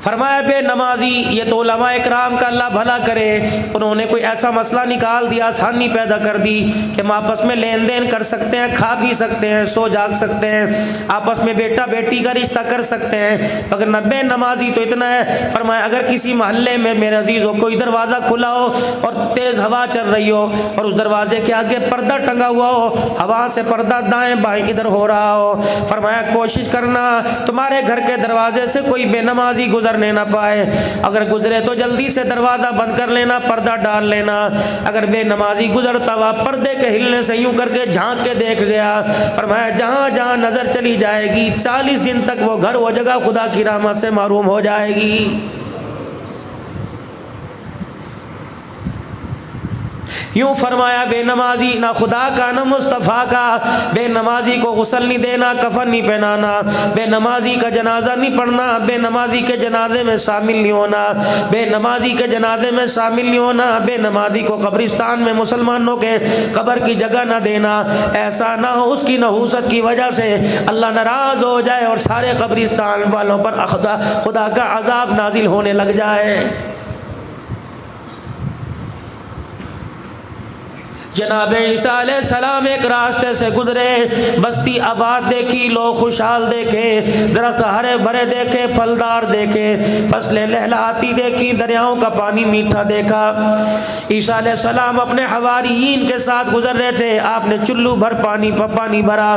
فرمایا بے نمازی، یہ تو علماء اکرام کا اللہ بھلا کرے، انہوں نے کوئی ایسا مسئلہ نکال دیا، آسانی پیدا کر دی کہ ہم آپس میں لین دین کر سکتے ہیں، کھا پی سکتے ہیں، سو جاگ سکتے ہیں، آپس میں بیٹا بیٹی کا رشتہ کر سکتے ہیں، مگر نہ بے نمازی تو اتنا ہے۔ فرمایا اگر کسی محلے میں میرے عزیزوں کوئی دروازہ کھلا ہو اور تیز ہوا چل رہی ہو اور اس دروازے کے آگے پردہ ٹنگا ہوا ہو، ہوا سے پردہ دائیں بائیں ادھر ہو رہا ہو، فرمایا کوشش کرنا تمہارے گھر کے دروازے سے کوئی بے نمازی گزرنے نہ پائے، اگر گزرے تو جلدی سے دروازہ بند کر لینا، پردہ ڈال لینا۔ اگر بے نمازی گزرتا ہوا پردے کے ہلنے سے یوں کر کے جھانک کے دیکھ گیا، فرمایا جہاں جہاں نظر چلی جائے گی 40 دن تک وہ گھر وہ جگہ خدا کی رحمت سے محروم ہو جائے گی۔ یوں فرمایا بے نمازی نہ خدا کا نہ مصطفیٰ کا، بے نمازی کو غسل نہیں دینا، کفن نہیں پہنانا، بے نمازی کا جنازہ نہیں پڑھنا، بے نمازی کے جنازے میں شامل نہیں ہونا، بے نمازی کے جنازے میں شامل نہیں ہونا، بے نمازی کو قبرستان میں مسلمانوں کے قبر کی جگہ نہ دینا، ایسا نہ ہو اس کی نحوست کی وجہ سے اللہ ناراض ہو جائے اور سارے قبرستان والوں پر خدا کا عذاب نازل ہونے لگ جائے۔ جناب عیسیٰ علیہ السلام ایک راستے سے گزرے، بستی آباد دیکھی، لوگ خوشحال دیکھے، درخت ہرے بھرے دیکھے، پھلدار دیکھے، فصلیں لہلہاتی دیکھی، دریاؤں کا پانی میٹھا دیکھا۔ عیسیٰ علیہ السلام اپنے حواریین کے ساتھ گزر رہے تھے، آپ نے چلو بھر پانی بھرا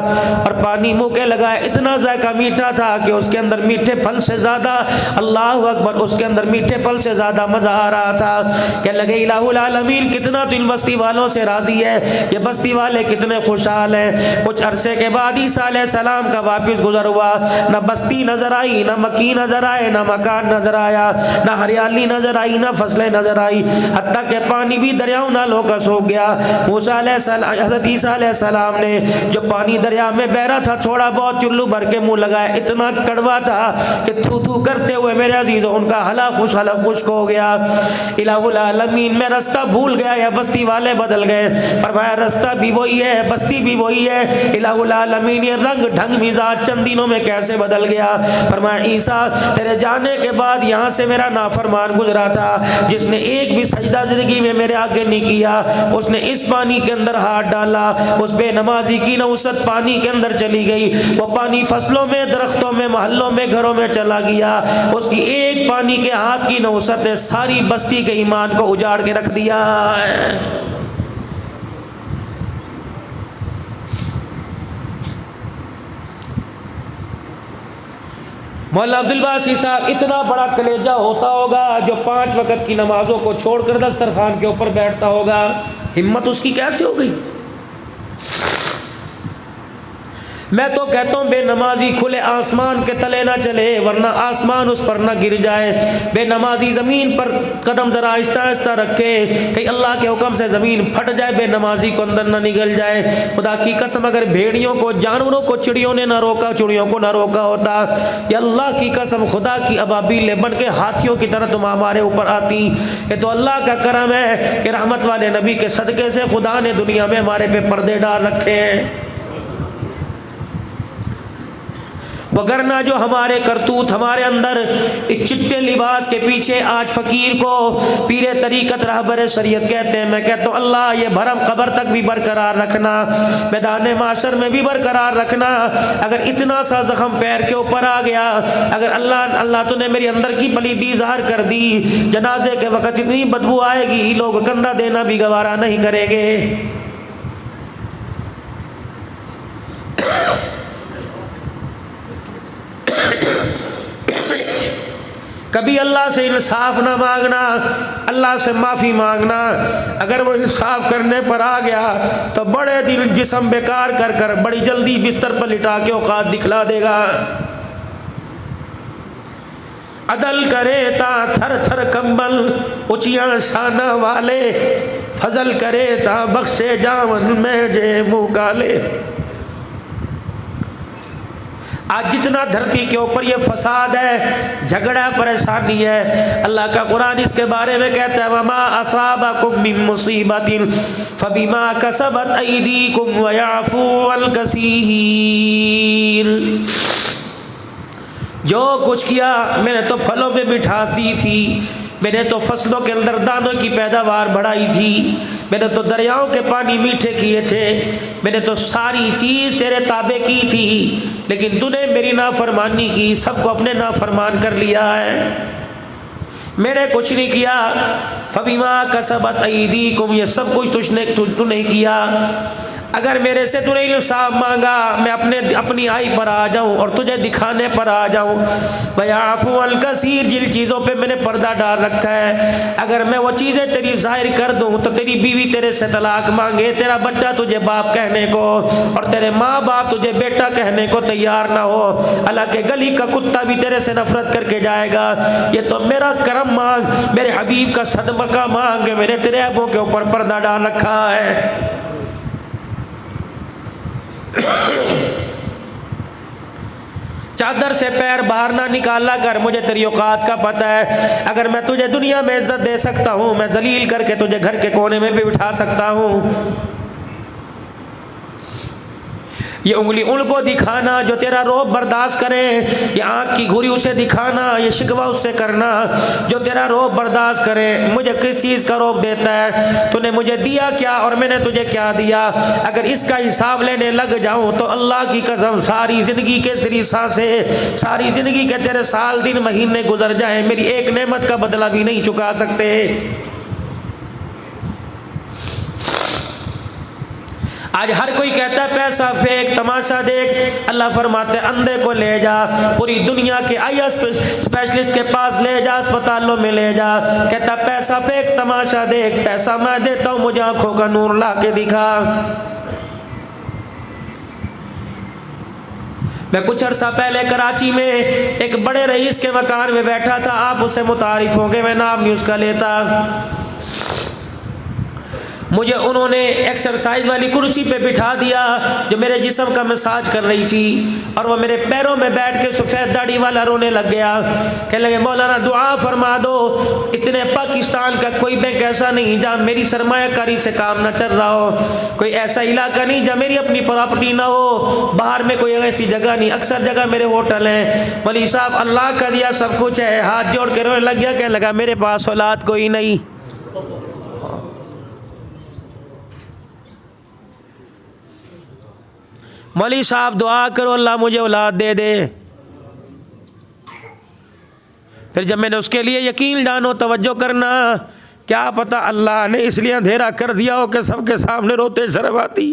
اور پانی منہ کے لگایا، اتنا ذائقہ میٹھا تھا کہ اس کے اندر میٹھے پھل سے زیادہ، اللہ اکبر، اس کے اندر میٹھے پھل سے زیادہ مزہ آ رہا تھا کہ لگے الہ العالمین کتنا تو ان بستی والوں سے راضی ہے، یہ بستی والے کتنے خوشحال ہیں۔ کچھ عرصے کے بعد عیسیٰ علیہ السلام کا واپس گزر ہوا، نہ بستی نظر آئی، نہ مکی نظر آئے، نہ مکان نظر آیا، نہ ہریالی نظر آئی، نہ فصلیں نظر آئی، حتیٰ کہ پانی بھی دریاؤں نالوں کا سوکھ گیا۔ موسیٰ علیہ السلام، حضرت عیسیٰ علیہ السلام نے جو پانی دریا میں بہ رہا تھا تھوڑا بہت چلو بھر کے منہ لگایا، اتنا کڑوا تھا کہ تھو تھو کرتے ہوئے میرے عزیزوں ان کا حلق خشک ہو گیا۔ الہ العالمین میں رستہ بھول گیا یا بستی والے بدل گئے؟ فرمایا رستہ بھی وہی ہے، بستی بھی وہی ہے، الہ العالمین یہ رنگ ڈھنگ مزاج چند دنوں میں کیسے بدل گیا؟ فرمایا عیسیٰ تیرے جانے کے بعد یہاں سے میرا نافرمان گزرا تھا، جس نے ایک بھی سجدہ زندگی میں میرے آگے نہیں کیا، اس نے اس پانی کے اندر ہاتھ ڈالا، اس بے نمازی کی نحوست پانی کے اندر چلی گئی، وہ پانی فصلوں میں، درختوں میں، محلوں میں، گھروں میں چلا گیا، اس کی ایک پانی کے ہاتھ کی نحوست نے ساری بستی کے ایمان کو اجاڑ کے رکھ دیا ہے۔ مولانا عبدالباسط صاحب اتنا بڑا کلیجہ ہوتا ہوگا جو 5 وقت کی نمازوں کو چھوڑ کر دسترخوان کے اوپر بیٹھتا ہوگا، ہمت اس کی کیسے ہو گئی؟ میں تو کہتا ہوں بے نمازی کھلے آسمان کے تلے نہ چلے ورنہ آسمان اس پر نہ گر جائے، بے نمازی زمین پر قدم ذرا آہستہ آہستہ رکھے کہ اللہ کے حکم سے زمین پھٹ جائے، بے نمازی کو اندر نہ نگل جائے۔ خدا کی قسم اگر بھیڑیوں کو، جانوروں کو چڑیوں نے نہ روکا، چڑیوں کو نہ روکا ہوتا، یا اللہ کی قسم خدا کی ابابیلیں بن کے ہاتھیوں کی طرح تم ہمارے اوپر آتی۔ یہ تو اللہ کا کرم ہے کہ رحمت والے نبی کے صدقے سے خدا نے دنیا میں ہمارے پہ پردے ڈال رکھے ہیں، وگرنہ جو ہمارے کرتوت ہمارے اندر اس چٹے لباس کے پیچھے آج فقیر کو پیر طریقت رہبر شریعت کہتے ہیں، میں کہتا ہوں اللہ یہ بھرم قبر تک بھی برقرار رکھنا، میدان معاشر میں بھی برقرار رکھنا۔ اگر اتنا سا زخم پیر کے اوپر آ گیا، اگر اللہ تو نے میری اندر کی پلیدی ظاہر کر دی، جنازے کے وقت اتنی بدبو آئے گی لوگ کندھا دینا بھی گوارا نہیں کریں گے۔ کبھی اللہ سے انصاف نہ مانگنا، اللہ سے معافی مانگنا، اگر وہ انصاف کرنے پر آ گیا تو بڑے دل جسم بیکار کر کر بڑی جلدی بستر پر لٹا کے اوقات دکھلا دے گا۔ عدل کرے تا تھر تھر کمبل اچیاں شانہ والے، فضل کرے تا بخشے جاون میں جے منہ کالے۔ آج جتنا دھرتی کے اوپر یہ فساد ہے، جھگڑا، پریشانی ہے، اللہ کا قرآن اس کے بارے میں کہتا ہے وَمَا أَصَابَكُم مِّن مُّصِيبَةٍ فَبِمَا كَسَبَتْ أَيْدِيكُمْ وَيَعْفُو عَن كَثِيرٍ۔ جو کچھ کیا میں نے تو پھلوں میں مٹھاس دی تھی، میں نے تو فصلوں کے اندر دانوں کی پیداوار بڑھائی تھی، میں نے تو دریاؤں کے پانی میٹھے کیے تھے، میں نے تو ساری چیز تیرے تابع کی تھی، لیکن تو نے میری نافرمانی کی، سب کو اپنے نافرمان کر لیا ہے، میں نے کچھ نہیں کیا۔ فبما کسبت ایدیکم، یہ سب کچھ تو نہیں کیا۔ اگر میرے سے تو نے انصاف مانگا، میں اپنی آئی پر آ جاؤں اور تجھے دکھانے پر آ جاؤں۔ وَيَعْفُو عَنْ كَثِيرٍ، جن چیزوں پہ میں نے پردہ ڈال رکھا ہے، اگر میں وہ چیزیں تیری ظاہر کر دوں تو تیری بیوی تیرے سے طلاق مانگے، تیرا بچہ تجھے باپ کہنے کو اور تیرے ماں باپ تجھے بیٹا کہنے کو تیار نہ ہو، اللہ کے گلی کا کتا بھی تیرے سے نفرت کر کے جائے گا۔ یہ تو میرا کرم مانگ، میرے حبیب کا صدقہ مانگ، میں نے تیرے عیبوں کے اوپر پردہ ڈال رکھا ہے۔ چادر سے پیر باہر نہ نکالا کر، مجھے تیری اوقات کا پتہ ہے، اگر میں تجھے دنیا میں عزت دے سکتا ہوں، میں ذلیل کر کے تجھے گھر کے کونے میں بھی بٹھا سکتا ہوں۔ یہ انگلی ان کو دکھانا جو تیرا روب برداشت کرے، یہ آنکھ کی گھوری اسے دکھانا، یہ شکوہ اس سے کرنا جو تیرا روب برداشت کرے۔ مجھے کس چیز کا روب دیتا ہے؟ تو نے مجھے دیا کیا اور میں نے تجھے کیا دیا؟ اگر اس کا حساب لینے لگ جاؤں تو اللہ کی قسم ساری زندگی کے سری سانسیں، ساری زندگی کے تیرے سال دن مہینے گزر جائیں، میری ایک نعمت کا بدلہ بھی نہیں چکا سکتے۔ آج ہر کوئی کہتا ہے پیسہ پھینک، تماشا دیکھ، اللہ فرماتے ہیں اندھے کو لے جا، پوری دنیا کے آئی اسپیشلسٹ کے پاس لے جا، اسپتالوں میں لے جا، کہتا پیسہ پھینک تماشا دیکھ، پیسہ میں دیتا ہوں، مجھے آنکھوں کا نور لا کے دکھا۔ میں کچھ عرصہ پہلے کراچی میں ایک بڑے رئیس کے مکان میں بیٹھا تھا، آپ اسے متعارف ہوں گے، میں نام نہیں اس کا لیتا۔ مجھے انہوں نے ایکسرسائز والی کرسی پہ بٹھا دیا جو میرے جسم کا مساج کر رہی تھی، اور وہ میرے پیروں میں بیٹھ کے سفید داڑھی والا رونے لگ گیا، کہنے لگے مولانا دعا فرما دو، اتنے پاکستان کا کوئی بینک ایسا نہیں جہاں میری سرمایہ کاری سے کام نہ چل رہا ہو، کوئی ایسا علاقہ نہیں جہاں میری اپنی پراپرٹی نہ ہو، باہر میں کوئی ایسی جگہ نہیں، اکثر جگہ میرے ہوٹل ہیں، مولوی صاحب اللہ کا دیا سب کچھ ہے، ہاتھ جوڑ کے رونے لگ گیا، کہنے لگا میرے پاس اولاد کوئی نہیں۔ مولوی صاحب دعا کرو اللہ مجھے اولاد دے دے۔ پھر جب میں نے اس کے لیے یقین جانو توجہ کرنا، کیا پتہ اللہ نے اس لیے اندھیرا کر دیا ہو کہ سب کے سامنے روتے شرم آتی۔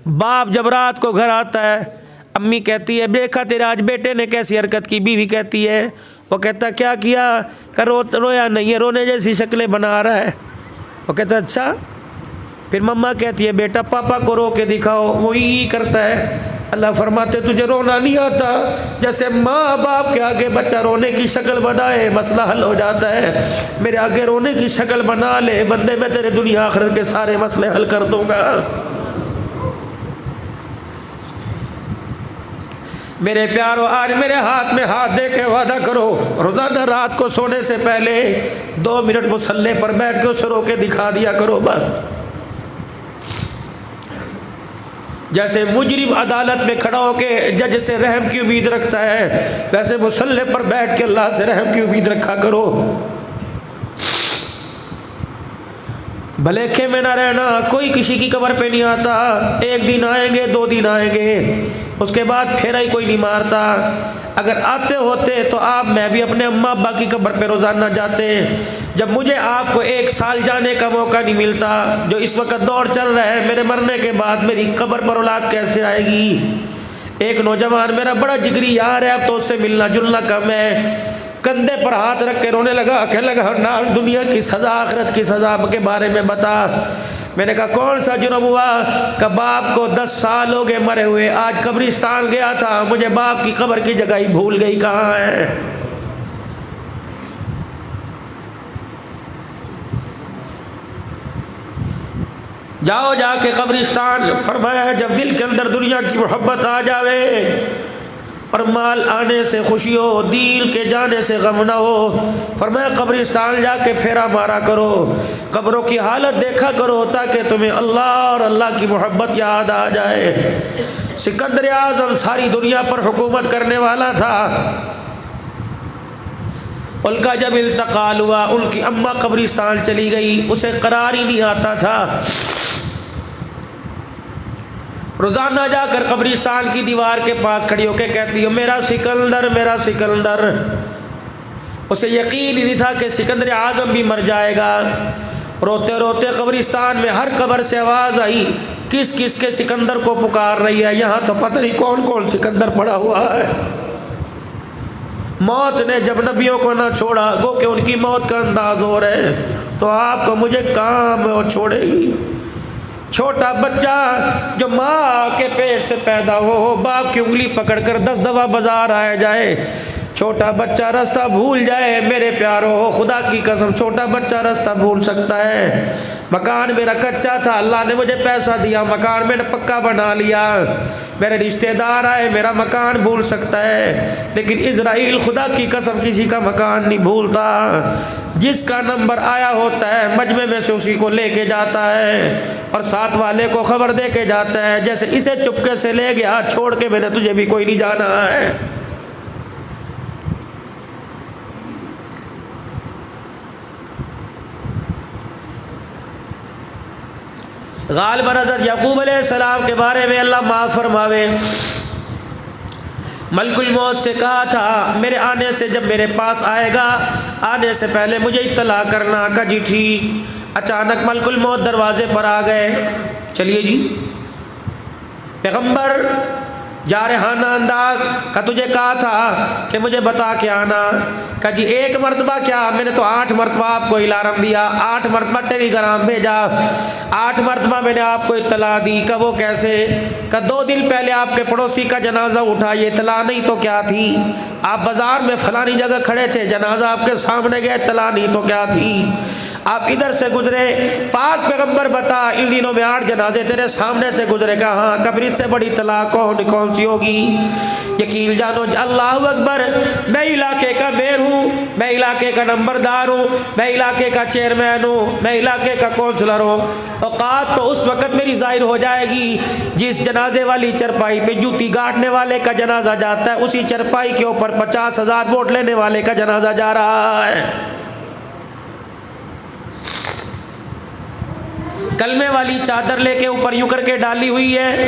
باپ جب رات کو گھر آتا ہے، امی کہتی ہے دیکھا تیرے آج بیٹے نے کیسی حرکت کی، بیوی کہتی ہے، وہ کہتا کیا کیا؟ کہ رویا نہیں ہے، رونے جیسی شکلیں بنا رہا ہے۔ وہ کہتا اچھا۔ پھر مما کہتی ہے بیٹا پاپا کو رو کے دکھاؤ، وہی کرتا ہے۔ اللہ فرماتے تجھے رونا نہیں آتا، جیسے ماں باپ کے آگے بچہ رونے کی شکل بنائے مسئلہ حل ہو جاتا ہے، میرے آگے رونے کی شکل بنا لے بندے، میں تیرے دنیا آخرت کے سارے مسئلے حل کر دوں گا۔ میرے پیارو آج میرے ہاتھ میں ہاتھ دے کے وعدہ کرو، روزانہ رات کو سونے سے پہلے 2 منٹ مصلے پر بیٹھ کے اسے رو کے دکھا دیا کرو بس۔ جیسے مجرم عدالت میں کھڑا ہو کے جج سے رحم کی امید رکھتا ہے، ویسے مصلے پر بیٹھ کے اللہ سے رحم کی امید رکھا کرو۔ بھلیکھے میں نہ رہنا، کوئی کسی کی قبر پہ نہیں آتا، 1 دن آئیں گے 2 دن آئیں گے، اس کے بعد پھیرا ہی کوئی نہیں مارتا۔ اگر آتے ہوتے تو آپ میں بھی اپنے اماں ابا کی قبر پہ روزانہ جاتے۔ جب مجھے آپ کو 1 سال جانے کا موقع نہیں ملتا، جو اس وقت دور چل رہا ہے، میرے مرنے کے بعد میری قبر پر اولاد کیسے آئے گی؟ ایک نوجوان میرا بڑا جگری یار ہے، اب تو اس سے ملنا جلنا کم ہے، کندھے پر ہاتھ رکھ کے رونے لگا، کہنے لگا نہ دنیا کی سزا آخرت کی سزا کے بارے میں بتا۔ میں نے کہا کون سا جرم ہوا؟ کہ باپ کو 10 سال ہو گئے مرے ہوئے، آج قبرستان گیا تھا، مجھے باپ کی قبر کی جگہ ہی بھول گئی کہاں ہے۔ جاؤ جا کے قبرستان، فرمایا جب دل کے اندر دنیا کی محبت آ جاوے اور مال آنے سے خوشی ہو، دین کے جانے سے غم نہ ہو۔ فرمایا قبرستان جا کے پھیرا مارا کرو، قبروں کی حالت دیکھا کرو تاکہ تمہیں اللہ اور اللہ کی محبت یاد آ جائے۔ سکندر اعظم ساری دنیا پر حکومت کرنے والا تھا۔ ان کا جب انتقال ہوا، ان کی اماں قبرستان چلی گئی، اسے قرار ہی نہیں آتا تھا۔ روزانہ جا کر قبرستان کی دیوار کے پاس کھڑی ہو کے کہتی ہو میرا سکندر، میرا سکندر۔ اسے یقین ہی نہیں تھا کہ سکندر اعظم بھی مر جائے گا۔ روتے روتے قبرستان میں ہر قبر سے آواز آئی، کس کس کے سکندر کو پکار رہی ہے؟ یہاں تو پتہ نہیں کون کون سکندر پڑا ہوا ہے۔ موت نے جب نبیوں کو نہ چھوڑا، گو کہ ان کی موت کا انداز ہو رہا ہے، تو آپ کو مجھے کام وہ چھوڑے گی؟ چھوٹا بچہ جو ماں کے پیٹ سے پیدا ہو، باپ کی انگلی پکڑ کر 10 دفعہ بازار آیا جائے، چھوٹا بچہ راستہ بھول جائے۔ میرے پیارو، خدا کی قسم چھوٹا بچہ راستہ بھول سکتا ہے؟ مکان میرا کچا تھا، اللہ نے مجھے پیسہ دیا، مکان میں نے پکا بنا لیا، میرے رشتہ دار آئے، میرا مکان بھول سکتا ہے، لیکن اسرائیل خدا کی قسم کسی کا مکان نہیں بھولتا۔ جس کا نمبر آیا ہوتا ہے مجمع میں سے اسی کو لے کے جاتا ہے، اور ساتھ والے کو خبر دے کے جاتا ہے، جیسے اسے چپکے سے لے گیا، چھوڑ کے میں نے تجھے بھی کوئی نہیں جانا ہے۔ غالباً حضرت یعقوب علیہ السلام کے بارے میں اللہ معاف فرماوے، ملک الموت سے کہا تھا میرے آنے سے، جب میرے پاس آئے گا آنے سے پہلے مجھے اطلاع کرنا۔ کا جی ٹھیک۔ اچانک ملک الموت دروازے پر آ گئے، چلیے جی۔ پیغمبر جارحانہ انداز کا تجھے کہا تھا کہ مجھے بتا کے آنا۔ کہا جی 1 مرتبہ کیا، میں نے تو 8 مرتبہ آپ کو الارم دیا، 8 مرتبہ ٹیلی گرام بھیجا، 8 مرتبہ میں نے آپ کو اطلاع دی۔ کہ وہ کیسے؟ کہ 2 دن پہلے آپ کے پڑوسی کا جنازہ اٹھا، یہ اطلاع نہیں تو کیا تھی؟ آپ بازار میں فلانی جگہ کھڑے تھے، جنازہ آپ کے سامنے گیا، اطلاع نہیں تو کیا تھی؟ آپ ادھر سے گزرے، پاک پیغمبر بتا ان دنوں میں 8 جنازے تیرے سامنے سے گزرے۔ گا ہاں، قبر سے بڑی اطلاع کون سی ہوگی؟ یقین جانو اللہ اکبر، میں علاقے کا میئر ہوں، میں علاقے کا نمبردار ہوں، میں علاقے کا چیئرمین ہوں، میں علاقے کا کونسلر ہوں۔ اوقات تو اس وقت میری ظاہر ہو جائے گی جس جنازے والی چرپائی پہ جوتی گاٹنے والے کا جنازہ جاتا ہے، اسی چرپائی کے اوپر 50,000 ووٹ لینے والے کا جنازہ جا رہا ہے۔ کلمے والی چادر لے کے اوپر یوں کر کے ڈالی ہوئی ہے،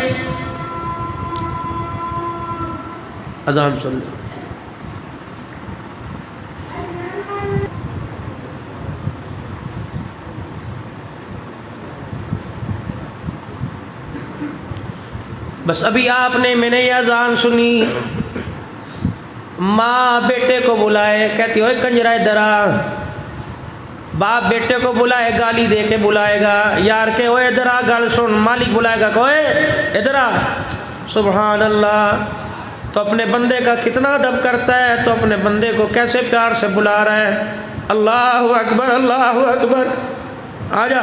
اذان سن لو۔ بس ابھی آپ نے میں نے یہ اذان سنی، ماں بیٹے کو بلائے، کہتی ہوئے کنجرا ادھر آ۔ باپ بیٹے کو بلائے، گالی دے کے بلائے گا، یار کہ اوے ادھر آ گل سن، مالک بلائے گا کہ اوے ادھر آ۔ سبحان اللہ، تو اپنے بندے کا کتنا ادب کرتا ہے، تو اپنے بندے کو کیسے پیار سے بلا رہا ہے۔ اللہ اکبر، اللہ اکبر، آ جا،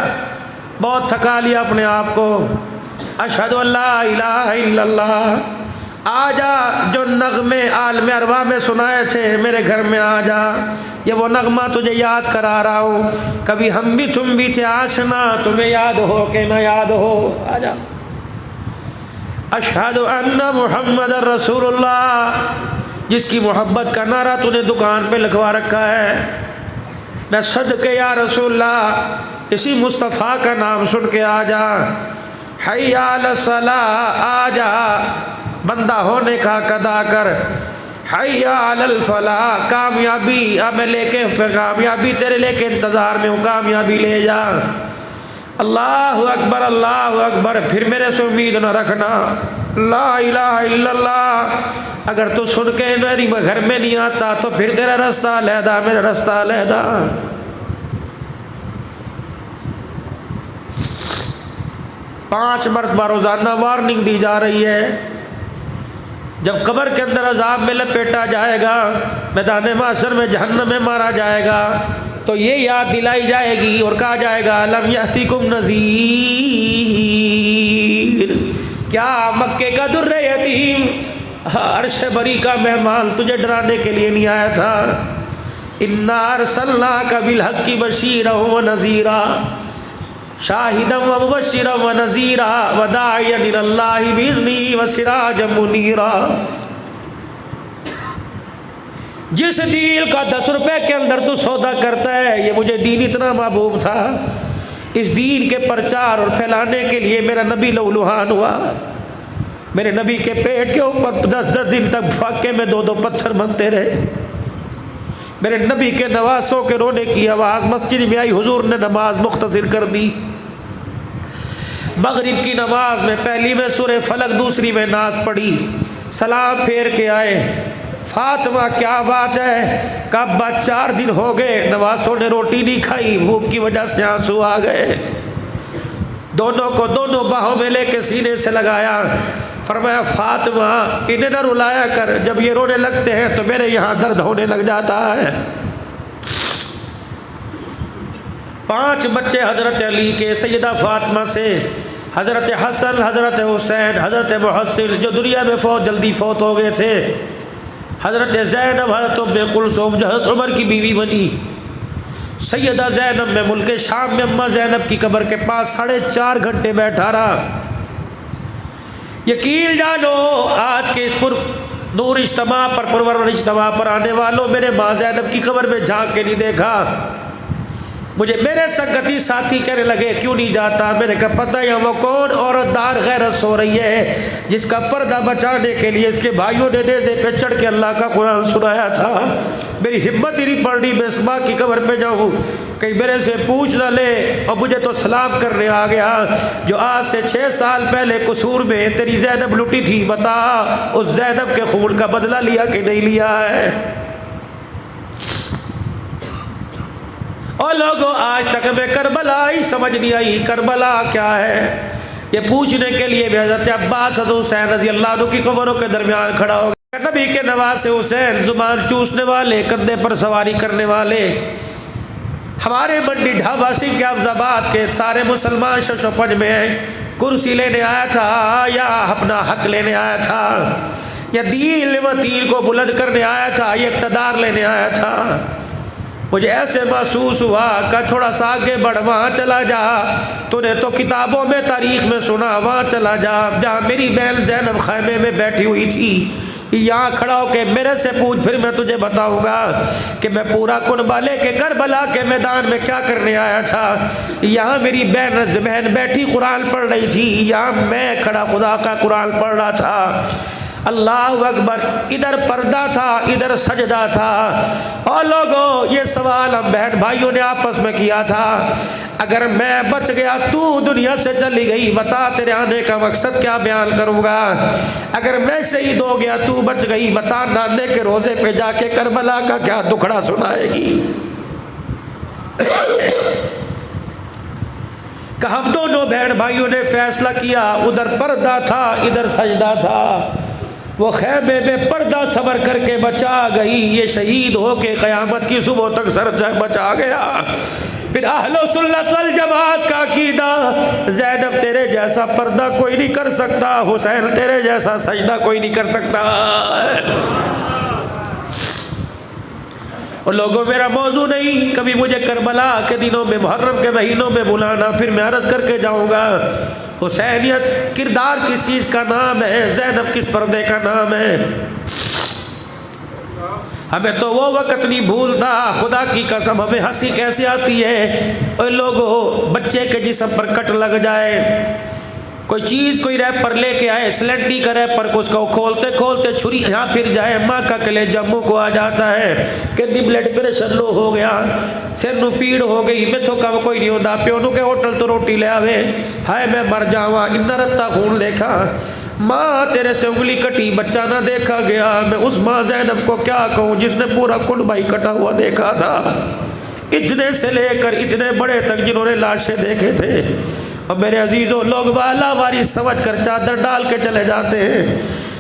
بہت تھکا لیا اپنے آپ کو۔ اشہد ان لا الہ الا اللہ، آ جا، جو نغمے عالم ارواح میں سنائے تھے میرے گھر میں آ جا، یہ وہ نغمہ تجھے یاد کرا رہا ہوں، کبھی ہم بھی تم بھی تھے آشنا، تمہیں یاد ہو کہ نہ یاد ہو، آ جا۔ اشہد ان محمد رسول اللہ، جس کی محبت کا نعرہ تو نے دکان پہ لکھوا رکھا ہے، میں صدقے یا رسول اللہ، اسی مصطفیٰ کا نام سن کے آ جا۔ حی علی الصلاۃ، آ جا، بندہ ہونے کا حق ادا کر۔ حی علی الفلاح، کامیابی اب میں لے کے، کامیابی تیرے لے کے انتظار میں ہوں، کامیابی لے جا۔ اللہ اکبر، اللہ اکبر، پھر میرے سے امید نہ رکھنا۔ لا الہ الا اللہ، اگر تو سن کے میری گھر میں نہیں آتا تو پھر تیرا راستہ علیحدہ، میرا راستہ علیحدہ۔ 5 مرتبہ روزانہ وارننگ دی جا رہی ہے۔ جب قبر کے اندر عذاب میں لپیٹا جائے گا، میدان محشر میں جہنم میں مارا جائے گا، تو یہ یاد دلائی جائے گی اور کہا جائے گا لم یأتکم نذیر، کیا مکے کا در یتیم عرش بری کا مہمان تجھے ڈرانے کے لیے نہیں آیا تھا. انا ارسلناک بالحق بشیرا ونذیرا شاہدا ومبشرا ونذیرا وداعیا الی اللہ باذنہ وسراجا منیرا. جس دین کا 10 روپے کے اندر تو سودا کرتا ہے، یہ مجھے دین اتنا محبوب تھا، اس دین کے پرچار اور پھیلانے کے لیے میرا نبی لہولہان ہوا. میرے نبی کے پیٹ کے اوپر 10 دن تک فاقے میں 2 پتھر بنتے رہے. میرے نبی کے نواسوں کے رونے کی آواز مسجد میں آئی، حضور نے نماز مختصر کر دی. مغرب کی نماز میں پہلی میں سورہ فلق، دوسری میں ناس پڑھی، سلام پھیر کے آئے. فاطمہ کیا بات ہے، کب 4 دن ہو گئے نواسوں نے روٹی نہیں کھائی، بھوک کی وجہ سے آنسو آ گئے. دونوں کو دونوں باہوں میں لے کے سینے سے لگایا، فرمایا فاطمہ انہیں نہ رلایا کر، جب یہ رونے لگتے ہیں تو میرے یہاں درد ہونے لگ جاتا ہے. 5 بچے حضرت علی کے، سیدہ فاطمہ سے حضرت حسن، حضرت حسین، حضرت محسن جو دنیا میں جلدی فوت ہو گئے تھے، حضرت زینب، حضرت ام کلثوم جو حضرت عمر کی بیوی بنی. سیدہ زینب میں ملک شام میں اماں زینب کی قبر کے پاس 4.5 گھنٹے بیٹھا رہا. یقین جانو آج کے اس پر نور اجتماع پر، پرور اجتماع پر آنے والوں، میرے ماں زینب کی قبر میں جھانک کے نہیں دیکھا. مجھے میرے سنگتی ساتھی کہنے لگے کیوں نہیں جاتا؟ میں نے کہا پتہ ہے وہ کون عورت دار غیرت سو رہی ہے جس کا پردہ بچانے کے لیے اس کے بھائیوں نے نیزے پہ چڑھ کے اللہ کا قرآن سنایا تھا. میری ہمت ہی نہیں پڑ رہی میں اس ماں کی قبر پہ جاؤں، کہیں میرے سے پوچھ نہ لے. اور مجھے تو سلام کرنے آ گیا، جو آج سے 6 سال پہلے قصور میں تیری زینب لٹی تھی، بتا اس زینب کے خون کا بدلہ لیا کہ نہیں لیا ہے؟ اور لوگوں آج تک میں کربلا ہی سمجھ نہیں آئی، کربلا کیا ہے؟ یہ پوچھنے کے لیے بھی حضرت عباس، حضرت حسین رضی اللہ عنہ کی قبروں کے درمیان کھڑا ہو گیا. نبی کے نواسے حسین، زبان چوسنے والے، کندھے پر سواری کرنے والے، ہمارے منڈی ڈھابا سنگھ کے افضاباد کے سارے مسلمان شش و پنج میں ہیں. کرسی لینے آیا تھا یا اپنا حق لینے آیا تھا، یا دین و تین کو بلند کرنے آیا تھا، یا اقتدار لینے آیا تھا؟ مجھے ایسے محسوس ہوا کہ تھوڑا سا آگے بڑھ، وہاں چلا جا، تو نے تو کتابوں میں تاریخ میں سنا، وہاں چلا جا جہاں میری بہن زینب خیمے میں بیٹھی ہوئی تھی. یہاں کھڑا ہو کے میرے سے پوچھ، پھر میں تجھے بتاؤں گا کہ میں پورا کنبہ لے کے کربلا کے میدان میں کیا کرنے آیا تھا. یہاں میری بہن بیٹھی قرآن پڑھ رہی تھی، یہاں میں کھڑا خدا کا قرآن پڑھ رہا تھا. اللہ اکبر، ادھر پردہ تھا، ادھر سجدہ تھا. اور لوگوں یہ سوال ہم بہن بھائیوں نے آپس میں کیا تھا، اگر میں بچ گیا تو دنیا سے چلی گئی، بتا تیرے آنے کا مقصد کیا بیان کروں گا؟ اگر میں شہید ہو گیا تو بچ گئی، بتا نانے کے روزے پہ جا کے کربلا کا کیا دکھڑا سنائے گی؟ کہ ہم دونوں بہن بھائیوں نے فیصلہ کیا، ادھر پردہ تھا، ادھر سجدہ تھا. وہ خیمے میں پردہ صبر کر کے بچا گئی، یہ شہید ہو کے قیامت کی صبح تک سر بچا گیا. پھر اہل سنت والجماعت کا عقیدہ، زینب تیرے جیسا پردہ کوئی نہیں کر سکتا، حسین تیرے جیسا سجدہ کوئی نہیں کر سکتا. اور لوگوں میرا موضوع نہیں، کبھی مجھے کربلا کے دنوں میں، محرم کے مہینوں میں بلانا، پھر میں عرض کر کے جاؤں گا. حسینیت کردار کس چیز کا نام ہے، زینب کس پردے کا نام ہے؟ ہمیں تو وہ وقت نہیں بھولتا، خدا کی قسم ہمیں ہنسی کیسے آتی ہے. اور لوگوں بچے کے جسم پر کٹ لگ جائے، کوئی چیز کوئی ریپر لے کے آئے، سلنڈی کا ریپر کو اس کو کھولتے کھولتے چھری یہاں پھر جائے، ماں کا کلیجہ منہ کو آ جاتا ہے کہ بلڈ پریشر لو ہو گیا، سر نو پیڑ ہو گئی، میں تو کم کوئی نہیں ہوتا، پیو نو کے ہوٹل تو روٹی لے آوے، ہائے میں مر جاواں، اتنا رتا خون دیکھا. ماں تیرے سے انگلی کٹی بچہ نہ دیکھا گیا. میں اس ماں زینب کو کیا کہوں جس نے پورا کنبہ ہی کٹا ہوا دیکھا تھا، اتنے سے لے کر اتنے بڑے تک جنہوں نے لاشیں دیکھے تھے. اور میرے عزیزوں لوگ والا واری سمجھ کر چادر ڈال کے چلے جاتے ہیں.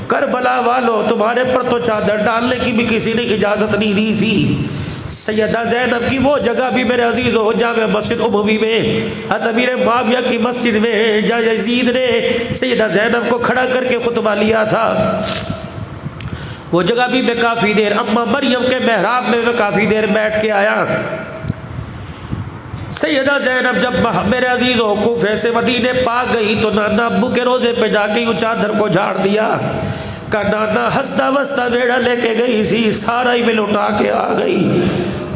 کربلا والو تمہارے پر تو چادر ڈالنے کی بھی کسی نے اجازت نہیں دی تھی. سیدہ زینب کی وہ جگہ بھی میرے عزیزوں جامع مسجد اموی میں، امیر معاویہ کی مسجد میں، جہاں یزید نے سیدہ زینب کو کھڑا کر کے خطبہ لیا تھا. 4 وہ جگہ بھی میں کافی دیر اماں مریم کے محراب میں کافی دیر بیٹھ کے آیا۔ سیدہ زینب جب میرے عزیزوں کوفے سے مدینے پاک گئی تو نانا ابو کے روزے پہ جا کے یوں چادر کو جھاڑ دیا کہ نانا ہنستا وستا بیڑا لے کے گئی سی، سارا ہی میں لٹا کے آ گئی،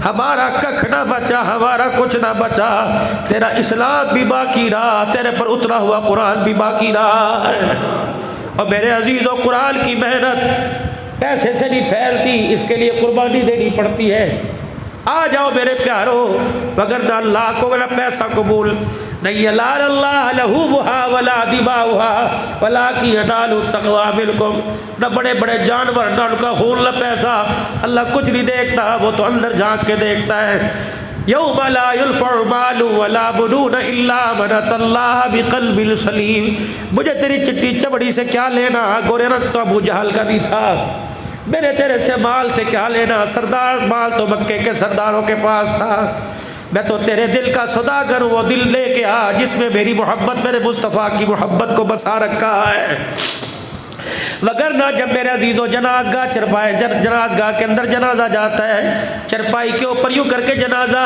ہمارا ککھ نہ بچا، ہمارا کچھ نہ بچا، تیرا اسلام بھی باقی رہا، تیرے پر اترا ہوا قرآن بھی باقی رہا ہے۔ اور میرے عزیزوں قرآن کی محنت پیسے سے نہیں پھیلتی، اس کے لیے قربانی دینی پڑتی ہے۔ آ جاؤ میرے پیارو، وگرنہ اللہ کو نہ پیسہ قبول نہیں، لا اللہ لہوبھا ولا دماؤھا ولکن ینال التقوی منکم، نہ بڑے بڑے جانور نہ ان کا خون نہ پیسہ، اللہ کچھ نہیں دیکھتا، وہ تو اندر جھانک کے دیکھتا ہے۔ یوم لا ينفع مال ولا بنون الا من اتى اللہ بقلب سلیم، مجھے تیری چٹی چمڑی سے کیا لینا، گورے رنگ تو ابو جہل کا بھی تھا، میرے تیرے سے مال سے کیا لینا، سردار مال تو مکے کے سرداروں کے پاس تھا، میں تو تیرے دل کا سوداگر ہوں، وہ دل لے کے آ جس میں میری محبت، میرے مصطفیٰ کی محبت کو بسا رکھا ہے۔ وگرنہ جب میرے عزیزوں جنازگاہ چرپائے جنازگاہ کے اندر جنازہ جاتا ہے، چرپائی کے اوپر یوں کر کے جنازہ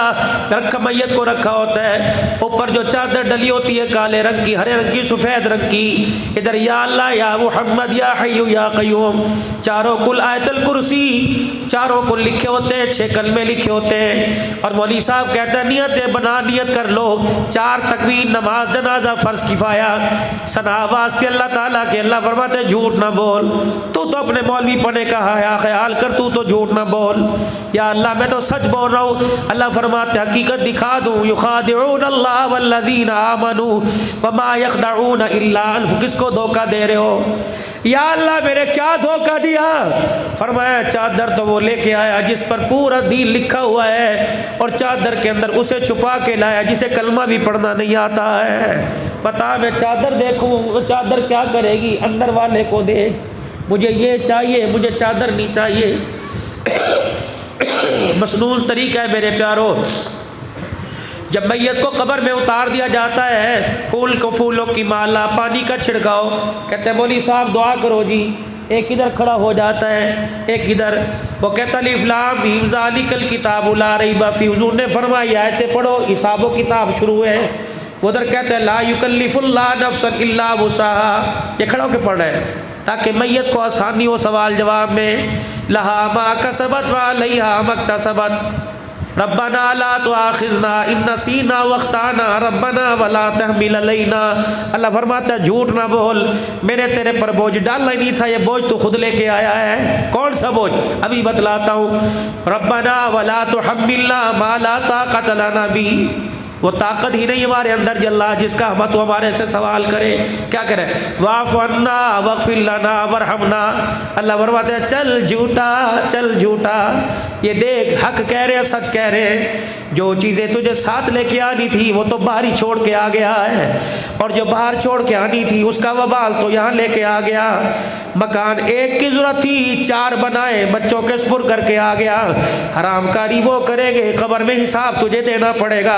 رکھا، میت کو رکھا ہوتا ہے، اوپر جو چادر ڈلی ہوتی ہے کالے رنگ کی، ہرے رنگ کی، سفید رنگ کی، ادھر یا اللہ یا محمد یا حی یا قیوم، چاروں کل آیت الکرسی چاروں کل لکھے ہوتے ہیں، 6 کلمے لکھے ہوتے ہیں، اور مولوی صاحب کہتے ہیں نیتیں بنا، نیت کر لو، 4 تکبیر نماز جنازہ فرض کفایہ، ثنا واسطے اللہ تعالیٰ کے، اللہ فرماتے جھوٹ نہ بول، تو اپنے مولوی پنے کا حیا خیال کر، تو جھوٹ نہ بول، یا اللہ میں تو سچ بول رہا ہوں، اللہ فرماتے حقیقت دکھا دوں، یخادعون اللہ والذین آمنوا وما یخدعون الا انفسهم، کس کو دھوکہ دے رہے ہو، یا اللہ میرے کیا دھوکہ دیا، فرمایا چادر تو وہ لے کے آیا جس پر پورا دین لکھا ہوا ہے، اور چادر کے اندر اسے چھپا کے لایا جسے کلمہ بھی پڑھنا نہیں آتا ہے، بتا میں چادر دیکھوں وہ چادر کیا کرے گی، اندر والے کو دیکھ، مجھے یہ چاہیے، مجھے چادر نہیں چاہیے۔ مسنون طریقہ ہے میرے پیارو، جب میت کو قبر میں اتار دیا جاتا ہے، پھولوں کی مالا، پانی کا چھڑکاؤ، کہتے ہیں مولوی صاحب دعا کرو جی، ایک ادھر کھڑا ہو جاتا ہے، ایک ادھر، وہ کہتا الف لام میم ذالک الکتاب لا ریب فیہ، حضور نے فرمایا آیتیں پڑھو، حساب و کتاب شروع ہے، ادھر کہتے ہیں لا یکلف اللہ نفسا الا وسعہا، یہ کھڑا ہو کے پڑھ رہے ہیں تاکہ میت کو آسانی ہو سوال جواب میں، لہا ما کسبت وعلیہا ما اکتسبت، ربنا لا تؤاخذنا ان نسینا واخطانا ربنا ولا تحمل علینا، اللہ فرماتا ہے جھوٹ نہ بول، میرے تیرے پر بوجھ ڈالنا ہی نہیں تھا، یہ بوجھ تو خود لے کے آیا ہے، کون سا بوجھ ابھی بتلاتا ہوں، ربنا ولا تحملنا ما لا طاقت لنا به، وہ طاقت ہی نہیں ہمارے اندر اللہ جس کا ہم تو ہمارے سے سوال کرے، کیا کرے، واعف عنا واغفر لنا وارحمنا، اللہ فرماتے ہیں چل جھوٹا، چل جھوٹا، یہ دیکھ حق کہہ رہے ہیں، سچ کہہ رہے ہیں، جو چیزیں تجھے ساتھ لے کے آنی تھی وہ تو باہر ہی چھوڑ کے آ گیا ہے، اور جو باہر چھوڑ کے آنی تھی اس کا وبال تو یہاں لے کے آ گیا، مکان ایک کی ضرورت تھی 4 بنائے، بچوں کے سپر کر کے آ گیا، حرام کاری وہ کریں گے قبر میں حساب تجھے دینا پڑے گا،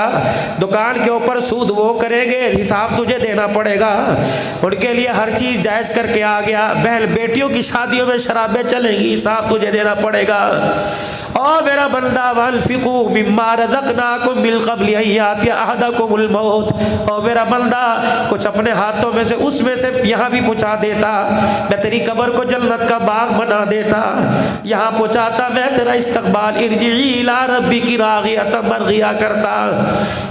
دکان کے اوپر سود وہ کریں گے حساب تجھے دینا پڑے گا، ان کے لیے ہر چیز جائز کر کے آ گیا، بہن بیٹیوں کی شادیوں میں شرابیں چلیں گی حساب تجھے دینا پڑے گا، اور میرا بندہ وَانفِقُوا مِمَّا رَزَقْنَاكُم مِّن قَبْلِ أَن يَأْتِيَ أَحَدَكُمُ الْمَوْتُ، اور میرا بندہ کچھ اپنے ہاتھوں میں سے اس میں سے یہاں بھی پہنچا دیتا، میں تیری قبر کو جنت کا باغ بنا دیتا، یہاں پہنچاتا میں تیرا استقبال ارجعی الی ربک راغیۃ مرغیہ کرتا،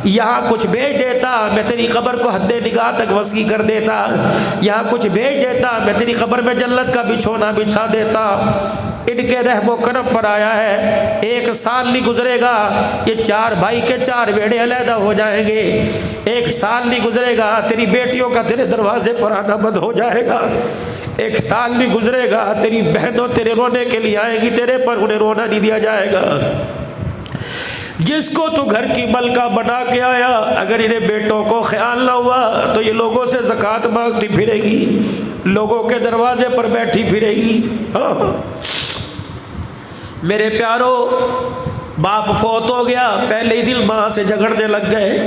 یہاں کچھ بھیج دیتا میں تیری قبر کو حد نگاہ تک وسیع کر دیتا، یہاں کچھ بھیج دیتا میں تیری قبر میں جنت کا بچھونا بچھا دیتا، ان کے رحم و کرم پر آیا ہے، 1 سال نہیں گزرے گا یہ 4 بھائی کے 4 بیڑے علیحدہ ہو جائیں گے، 1 سال نہیں گزرے گا تیری بیٹیوں کا تیرے دروازے پر آنا بند ہو جائے گا، 1 سال نہیں گزرے گا تیری بہنوں تیرے رونے کے لیے آئیں گی، تیرے پر انہیں رونا نہیں دیا جائے گا، جس کو تو گھر کی ملکہ بنا کے آیا اگر انہیں بیٹوں کو خیال نہ ہوا تو یہ لوگوں سے زکوٰۃ مانگتی پھرے گی، لوگوں کے دروازے پر بیٹھی پھرے گی۔ میرے پیارو، باپ فوت ہو گیا، پہلے ہی دل ماں سے جھگڑنے لگ گئے،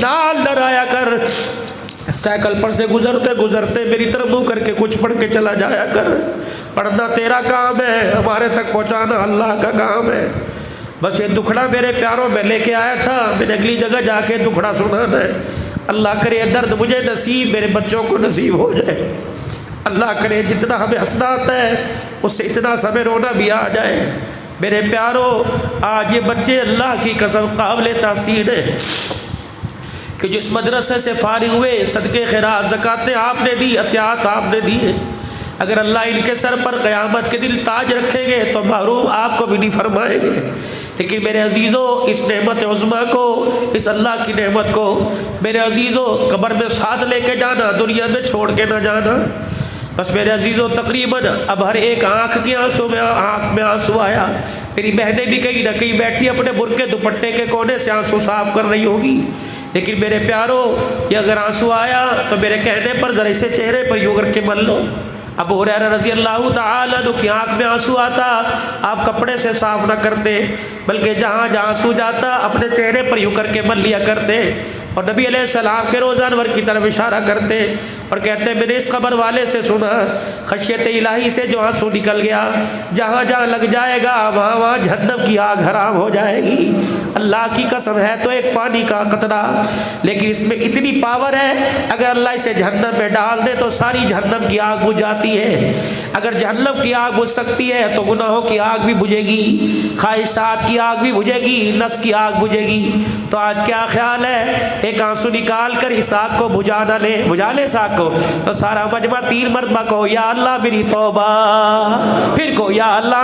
نال ڈرایا کر، سائیکل پر سے گزرتے گزرتے میری طرف منہ کر کے کچھ پڑھ کے چلا جایا کر، پڑھنا تیرا کام ہے، ہمارے تک پہنچانا اللہ کا کام ہے۔ بس یہ دکھڑا میرے پیاروں میں لے کے آیا تھا، میں نے اگلی جگہ جا کے دکھڑا سنانا ہے۔ اللہ کرے درد مجھے نصیب میرے بچوں کو نصیب ہو جائے، اللہ کرے جتنا ہمیں ہنسنا آتا ہے اس سے اتنا ہمیں رونا بھی آ جائے۔ میرے پیاروں، آج یہ بچے اللہ کی قسم قابل تحسین ہے کہ جو اس مدرسے سے فارغ ہوئے، صدقے خیرات زکاتیں آپ نے دی، عطیات آپ نے دیے، اگر اللہ ان کے سر پر قیامت کے دن تاج رکھیں گے تو محروم آپ کو بھی نہیں فرمائیں گے۔ لیکن میرے عزیزوں، اس نعمت عظمیٰ کو، اس اللہ کی نعمت کو میرے عزیزوں قبر میں ساتھ لے کے جانا، دنیا میں چھوڑ کے نہ جانا۔ بس میرے عزیزوں، تقریباً اب ہر ایک آنکھ میں آنسو آیا۔ میری بہنیں بھی کہیں نہ کہیں بیٹھی اپنے برقع دوپٹے کے کونے سے آنسو صاف کر رہی ہوگی، لیکن میرے پیاروں، یہ اگر آنسو آیا تو میرے کہنے پر ذرا اسے چہرے پر یوں کر کے مل لو۔ ابو ہریرہ رضی اللہ تعالیٰ عنہ کی آنکھ میں آنسو آتا، آپ کپڑے سے صاف نہ کرتے بلکہ جہاں جہاں آنسو جاتا اپنے چہرے پر یوں کر کے مل لیا کرتے، اور نبی علیہ السلام کے روزہ انور کی طرف اشارہ کرتے اور کہتے میں نے اس قبر والے سے سنا، خشیت الہی سے جو آنسو نکل گیا، جہاں جہاں لگ جائے گا وہاں وہاں جہنم کی آگ حرام ہو جائے گی۔ اللہ کی قسم ہے تو ایک پانی کا قطرہ، لیکن اس میں اتنی پاور ہے، اگر اللہ اسے جہنم میں ڈال دے تو ساری جہنم کی آگ بجھ جاتی ہے۔ اگر جہنم کی آگ بجھ سکتی ہے تو گناہوں کی آگ بھی بجھے گی، خواہشات کی آگ بھی بجھے گی، نفس کی آگ بجھے گی۔ تو آج کیا خیال ہے، ایک آنسو نکال کر اس آگ کو بجھا نہ لے، بجھا لے اس آگ کو، تو سارا مجمع 3 مرتبہ کہو یا اللہ میری توبہ، پھر کہو یا اللہ